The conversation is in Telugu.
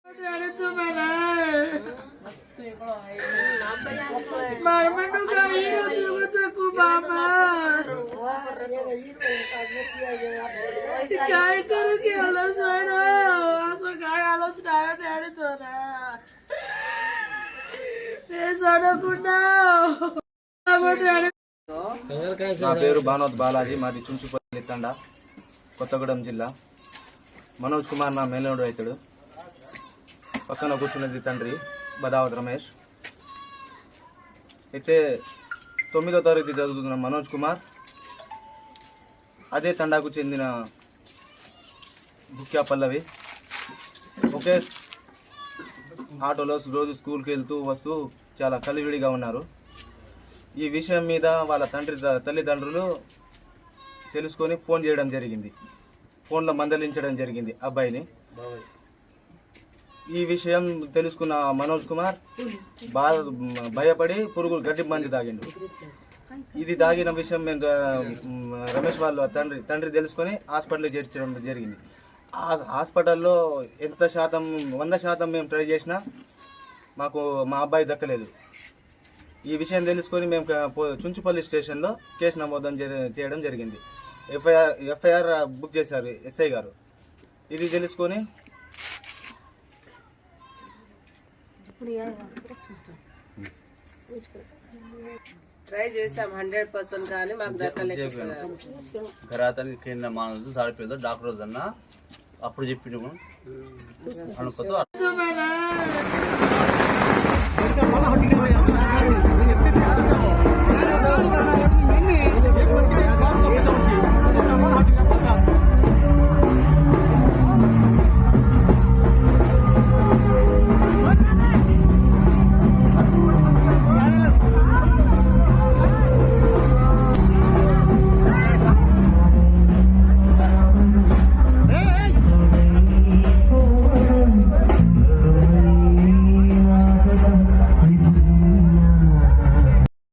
काय करू केलं सण असं काय आलोच डॅडीचं हे सण कुठं నా పేరు భానోత్ బాలాజీ, మాది చుంచుపల్లి తండ, కొత్తగూడెం జిల్లా. మనోజ్ కుమార్ నా మేనల్లుడు అవుతాడు. పక్కన కూర్చున్నది తండ్రి బదావత్ రమేష్. అయితే 9వ తరగతి చదువుతున్న మనోజ్ కుమార్ అదే తండాకు చెందిన బుక్యా పల్లవి ఒకే ఆటోలో రోజు స్కూల్కి వెళ్తూ వస్తూ చాలా కలివిడిగా ఉన్నారు. ఈ విషయం మీద వాళ్ళ తల్లిదండ్రులు తెలుసుకొని ఫోన్ చేయడం జరిగింది. ఫోన్లో మందలించడం జరిగింది అబ్బాయిని. ఈ విషయం తెలుసుకున్న మనోజ్ కుమార్ భయపడి గడ్డి మంది తాగిండు. ఇది తాగిన విషయం మేము రమేష్ వాళ్ళ తండ్రి తెలుసుకొని హాస్పిటల్కి చేర్చడం జరిగింది. ఆ హాస్పిటల్లో 100% మేము ట్రై చేసినా మాకు మా అబ్బాయి దక్కలేదు. ఈ విషయం తెలుసుకొని మేము చుంచుపల్లి స్టేషన్లో కేసు నమోదు చేయడం జరిగింది. ఎఫ్ఐఆర్ బుక్ చేశారు ఎస్ఐ గారు. ఇది తెలుసుకొని ట్రై చేసాం 100% కానీ మాకు దక్కలేదు. ఘరాతానికి కేంద్ర మానవులు సాడిపోయిందో డాక్టర్ వద్దన్నా అప్పుడు చెప్పి అనుకోతో